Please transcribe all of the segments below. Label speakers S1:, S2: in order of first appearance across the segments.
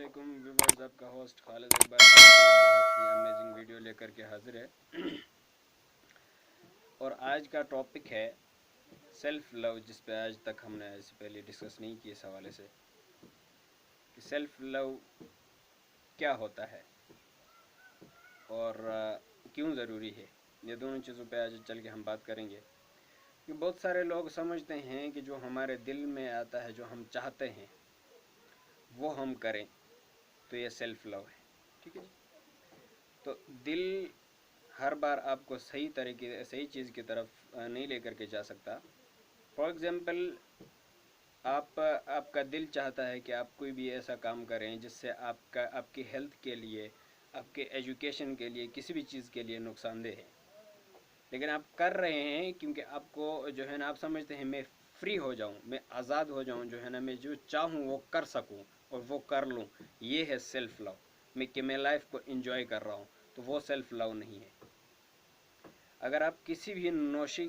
S1: वालेकुम व्यूअर्स, आपका होस्ट खालिद एक बार फिर से बहुत ही अमेजिंग वीडियो लेकर के हाजिर है। और आज का टॉपिक है सेल्फ लव, जिस पे आज तक हमने इससे पहले डिस्कस नहीं किया इस हवाले से कि सेल्फ लव क्या होता है और क्यों ज़रूरी है। ये दोनों चीज़ों पे आज चल के हम बात करेंगे कि बहुत सारे लोग समझते हैं कि जो हमारे दिल में आता है, जो हम चाहते हैं वो हम करें, तो ये सेल्फ लव है। ठीक है जी। तो दिल हर बार आपको सही चीज़ की तरफ नहीं लेकर के जा सकता। फॉर एग्ज़ाम्पल, आपका दिल चाहता है कि आप कोई भी ऐसा काम करें जिससे आपकी हेल्थ के लिए, आपके एजुकेशन के लिए, किसी भी चीज़ के लिए नुकसानदेह है, लेकिन आप कर रहे हैं क्योंकि आपको जो है ना, आप समझते हैं मैं फ्री हो जाऊं, मैं आज़ाद हो जाऊं, जो है ना, मैं जो चाहूं वो कर सकूं और वो कर लूं। ये है सेल्फ लव। मैं लाइफ को एंजॉय कर रहा हूं, तो वो सेल्फ लव नहीं है। अगर आप किसी भी नोशी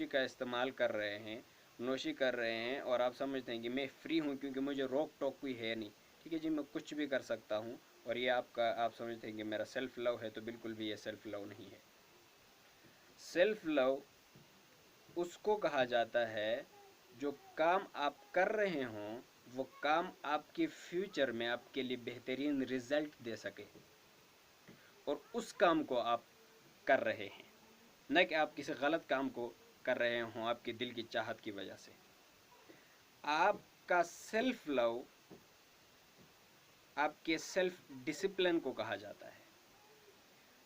S1: का इस्तेमाल कर रहे हैं, नोशी कर रहे हैं और आप समझते हैं कि मैं फ्री हूं क्योंकि मुझे रोक टोक कोई है नहीं, ठीक है जी, मैं कुछ भी कर सकता हूं, और ये आप समझते हैं कि मेरा सेल्फ लव है, तो बिल्कुल भी ये सेल्फ लव नहीं है। सेल्फ लव उसको कहा जाता है जो काम आप कर रहे हों वो काम आपके फ्यूचर में आपके लिए बेहतरीन रिजल्ट दे सके, और उस काम को आप कर रहे हैं, न कि आप किसी गलत काम को कर रहे हों आपके दिल की चाहत की वजह से। आपका सेल्फ लव आपके सेल्फ डिसिप्लिन को कहा जाता है।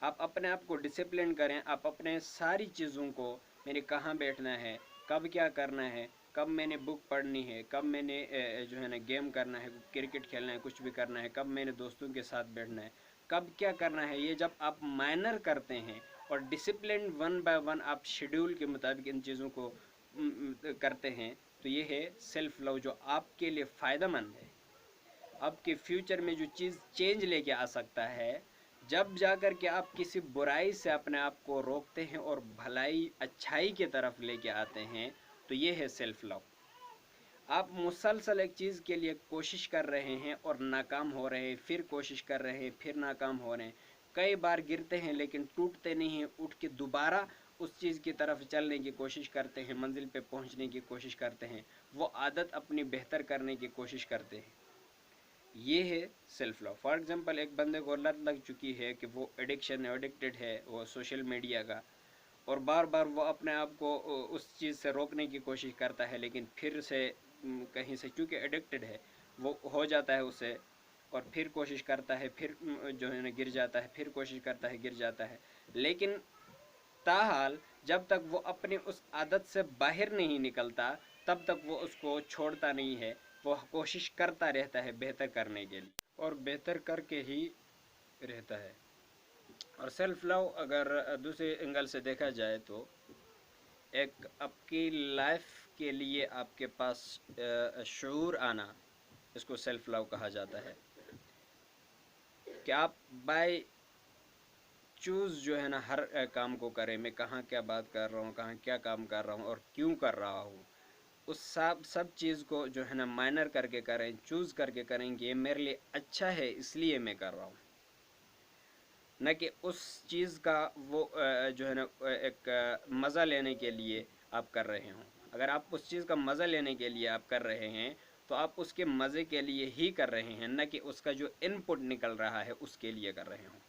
S1: आप अपने आप को डिसिप्लिन करें, आप अपने सारी चीज़ों को, मैंने कहाँ बैठना है, कब क्या करना है, कब मैंने बुक पढ़नी है, कब मैंने जो है ना गेम करना है, क्रिकेट खेलना है, कुछ भी करना है, कब मैंने दोस्तों के साथ बैठना है, कब क्या करना है, ये जब आप माइनर करते हैं और डिसिप्लिन वन बाय वन आप शेड्यूल के मुताबिक इन चीज़ों को करते हैं, तो ये है सेल्फ लव जो आपके लिए फ़ायदेमंद है। आपके फ्यूचर में जो चीज़ चेंज लेके आ सकता है, जब जाकर के आप किसी बुराई से अपने आप को रोकते हैं और भलाई अच्छाई की तरफ लेके आते हैं, तो ये है सेल्फ लव। आप मुसलसल एक चीज़ के लिए कोशिश कर रहे हैं और नाकाम हो रहे हैं, फिर कोशिश कर रहे हैं, फिर नाकाम हो रहे हैं, कई बार गिरते हैं लेकिन टूटते नहीं हैं, उठ के दोबारा उस चीज़ की तरफ चलने की कोशिश करते हैं, मंजिल पे पहुंचने की कोशिश करते हैं, वो आदत अपनी बेहतर करने की कोशिश करते हैं। ये है सेल्फ लव। फॉर एग्जांपल, एक बंदे को लत लग चुकी है कि वो एडिक्टेड है वो सोशल मीडिया का, और बार बार वो अपने आप को उस चीज़ से रोकने की कोशिश करता है, लेकिन फिर से कहीं से चूँकि एडिक्टेड है वो हो जाता है उससे, और फिर कोशिश करता है, फिर जो है ना गिर जाता है, फिर कोशिश करता है, गिर जाता है। लेकिन ताहाल जब तक वो अपनी उस आदत से बाहर नहीं निकलता, तब तक वो उसको छोड़ता नहीं है, वो कोशिश करता रहता है बेहतर करने के लिए, और बेहतर करके ही रहता है। और सेल्फ लव अगर दूसरे एंगल से देखा जाए तो एक आपकी लाइफ के लिए आपके पास शऊर आना, इसको सेल्फ लव कहा जाता है। कि आप बाय चूज़ जो है ना हर काम को करें, मैं कहाँ क्या बात कर रहा हूँ, कहाँ क्या काम कर रहा हूँ और क्यों कर रहा हूँ, उस सब चीज़ को जो है ना माइनर करके करें, चूज़ करके करें कि ये मेरे लिए अच्छा है इसलिए मैं कर रहा हूँ, न कि उस चीज़ का वो जो है ना एक मज़ा लेने के लिए आप कर रहे हों। अगर आप उस चीज़ का मज़ा लेने के लिए आप कर रहे हैं, तो आप उसके मज़े के लिए ही कर रहे हैं, न कि उसका जो इनपुट निकल रहा है उसके लिए कर रहे हों।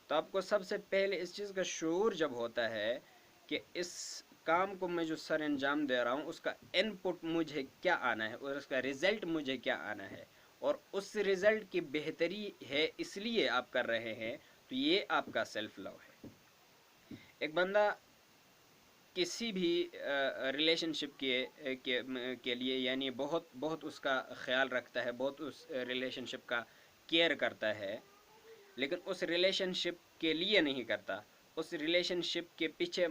S1: तो आपको सबसे पहले इस चीज़ का शऊर जब होता है कि इस काम को मैं जो सर अंजाम दे रहा हूँ उसका इनपुट मुझे क्या आना है और उसका रिज़ल्ट मुझे क्या आना है, और उस रिज़ल्ट की बेहतरी है इसलिए आप कर रहे हैं, तो ये आपका सेल्फ लव है। एक बंदा किसी भी रिलेशनशिप के लिए यानी बहुत बहुत उसका ख्याल रखता है, बहुत उस रिलेशनशिप का केयर करता है, लेकिन उस रिलेशनशिप के लिए नहीं करता, उस रिलेशनशिप के पीछे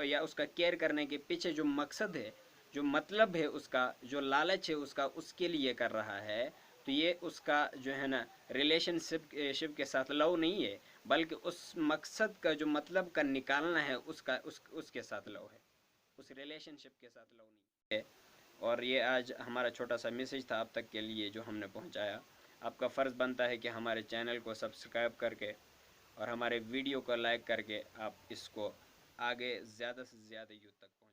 S1: या उसका केयर करने के पीछे जो मकसद है, जो मतलब है उसका, जो लालच है उसका, उसके लिए कर रहा है, तो ये उसका जो है ना रिलेशनशिप के साथ लव नहीं है, बल्कि उस मकसद का जो मतलब का निकालना है उसके साथ लव है, उस रिलेशनशिप के साथ लव नहीं है। और ये आज हमारा छोटा सा मैसेज था आप तक के लिए जो हमने पहुंचाया। آپ کا فرض بنتا ہے کہ ہمارے چینل کو سبسکرائب کر کے اور ہمارے ویڈیو کو لائک کر کے آپ اس کو آگے زیادہ سے زیادہ یوتھ تک پہنچائیں۔